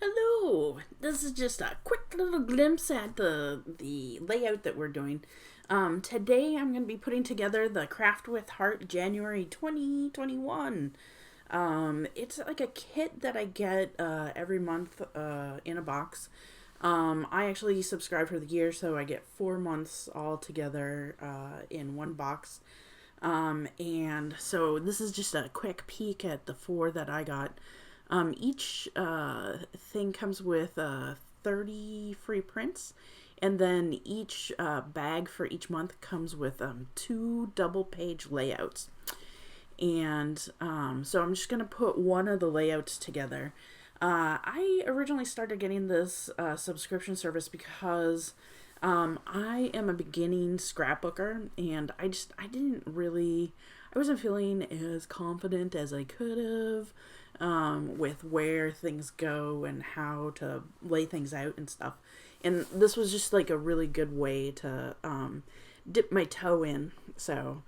Hello. This is just a quick little glimpse at the layout that we're doing. Today I'm going to be putting together the Craft with Heart January 2021. It's like a kit that I get every month in a box. I actually subscribe for the year, so I get 4 months all together in one box. And so this is just a quick peek at the four that I got. Each thing comes with 30 free prints, and then each bag for each month comes with two double page layouts. And so I'm just going to put one of the layouts together. I originally started getting this subscription service because I am a beginning scrapbooker, and I wasn't feeling as confident as I could have with where things go and how to lay things out and stuff. And this was just like a really good way to dip my toe in. So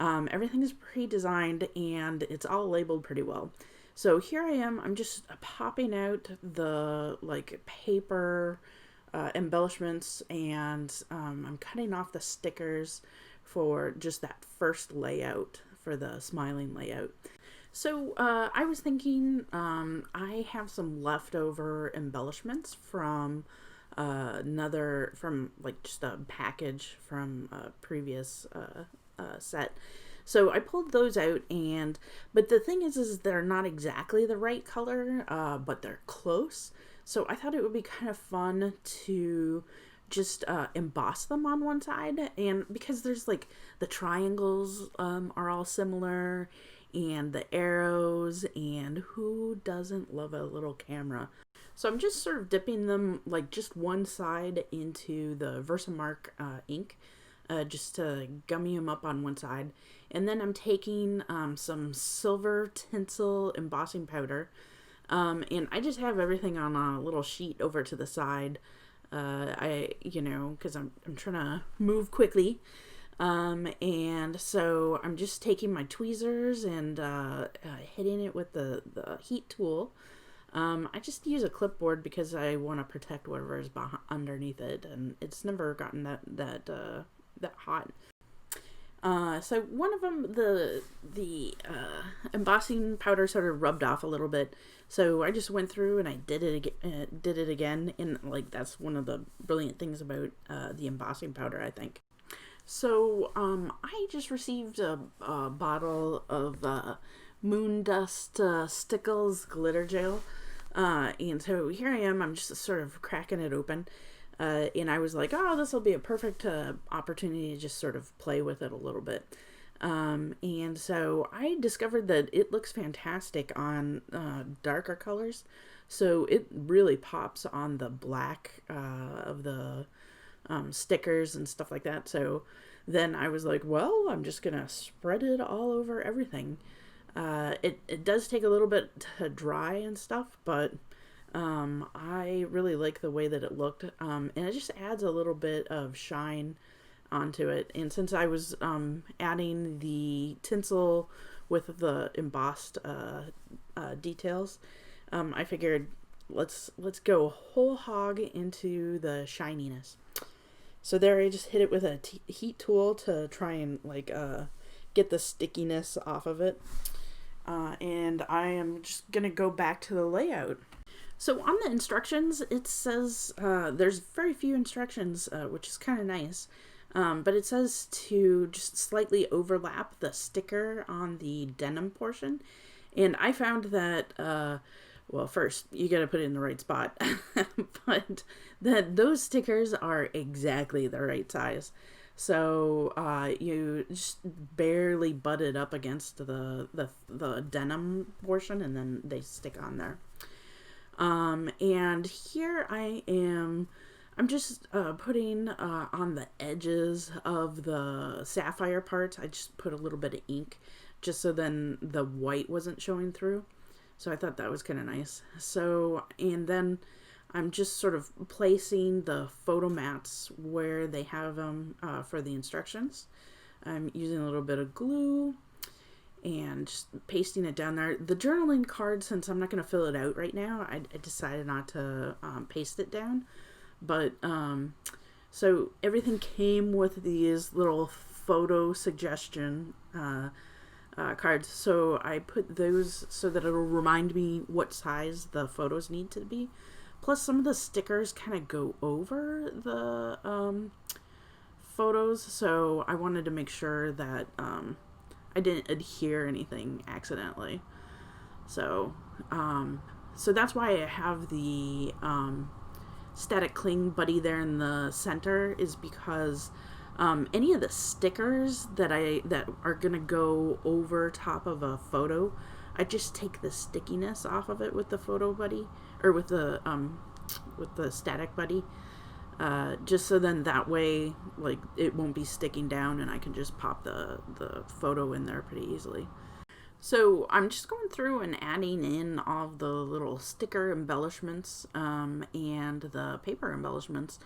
everything is pre-designed and it's all labeled pretty well. So here I am. I'm just popping out the paper embellishments, and I'm cutting off the stickers for just that first layout for the smiling layout. So I was thinking I have some leftover embellishments from just a package from a previous set. So I pulled those out, but the thing is they're not exactly the right color, but they're close. So I thought it would be kind of fun to just emboss them on one side, and because there's like the triangles are all similar, and the arrows, and who doesn't love a little camera? So I'm just sort of dipping them like just one side into the Versamark ink, just to gummy them up on one side. And then I'm taking some silver tinsel embossing powder, and I just have everything on a little sheet over to the side. Because I'm trying to move quickly. And so I'm just taking my tweezers and hitting it with the heat tool. I just use a clipboard because I want to protect whatever is underneath it, and it's never gotten that hot. So one of them, the embossing powder sort of rubbed off a little bit, so I just went through and I did it again, and that's one of the brilliant things about the embossing powder, I think. So I just received a bottle of Moon Dust Stickles glitter gel, and so here I am. I'm just sort of cracking it open. And I was like, oh, this will be a perfect opportunity to just sort of play with it a little bit. And so I discovered that it looks fantastic on darker colors. So it really pops on the black of the stickers and stuff like that. So then I was like, well, I'm just going to spread it all over everything. It does take a little bit to dry and stuff, but I really like the way that it looked, and it just adds a little bit of shine onto it. And since I was adding the tinsel with the embossed details, I figured let's go whole hog into the shininess. So there I just hit it with a heat tool to try and get the stickiness off of it, and I am just gonna go back to the layout. So on the instructions, it says there's very few instructions, which is kind of nice. But it says to just slightly overlap the sticker on the denim portion. And I found that, first, you got to put it in the right spot. But that those stickers are exactly the right size. So you just barely butt it up against the denim portion, and then they stick on there. And here I am, I'm just putting on the edges of the sapphire parts, I just put a little bit of ink just so then the white wasn't showing through. So I thought that was kind of nice. So, and then I'm just sort of placing the photo mats where they have them for the instructions. I'm using a little bit of glue. and just pasting it down there. The journaling card, since I'm not going to fill it out right now, I decided not to paste it down. But so everything came with these little photo suggestion cards. So I put those so that it'll remind me what size the photos need to be. Plus, some of the stickers kind of go over the photos, so I wanted to make sure that I didn't adhere anything accidentally. So, so that's why I have the static cling buddy there in the center, is because any of the stickers that are gonna go over top of a photo, I just take the stickiness off of it with the photo buddy, or with the static buddy, just so then that way, like, it won't be sticking down, and I can just pop the photo in there pretty easily. So I'm just going through and adding in all of the little sticker embellishments and the paper embellishments.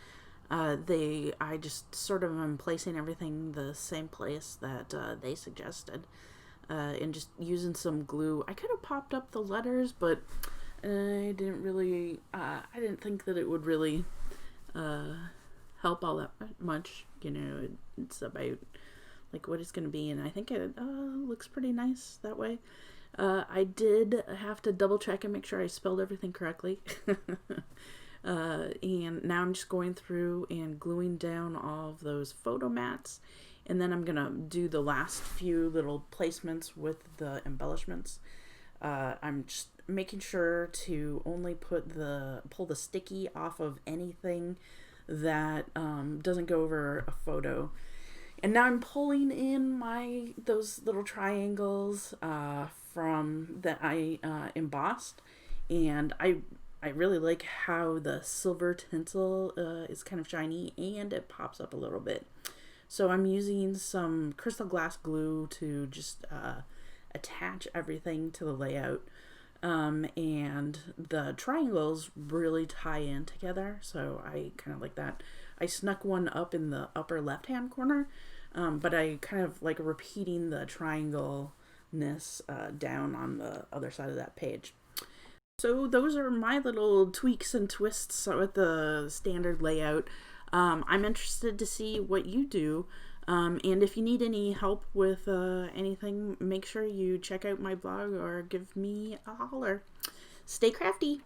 I just sort of am placing everything the same place that they suggested, and just using some glue. I could have popped up the letters, but I didn't really, I didn't think that it would really help all that much. You know, it's about like what it's going to be, and I think it looks pretty nice that way. I did have to double check and make sure I spelled everything correctly. And now I'm just going through and gluing down all of those photo mats, and then I'm gonna do the last few little placements with the embellishments. I'm just making sure to only pull the sticky off of anything that doesn't go over a photo. And now I'm pulling in those little triangles from that I embossed, and I really like how the silver tinsel is kind of shiny and it pops up a little bit. So I'm using some crystal glass glue to just attach everything to the layout. And the triangles really tie in together, so I kind of like that. I snuck one up in the upper left-hand corner, but I kind of like repeating the triangle-ness down on the other side of that page. So those are my little tweaks and twists with the standard layout. I'm interested to see what you do. And if you need any help with anything, make sure you check out my blog or give me a holler. Stay crafty!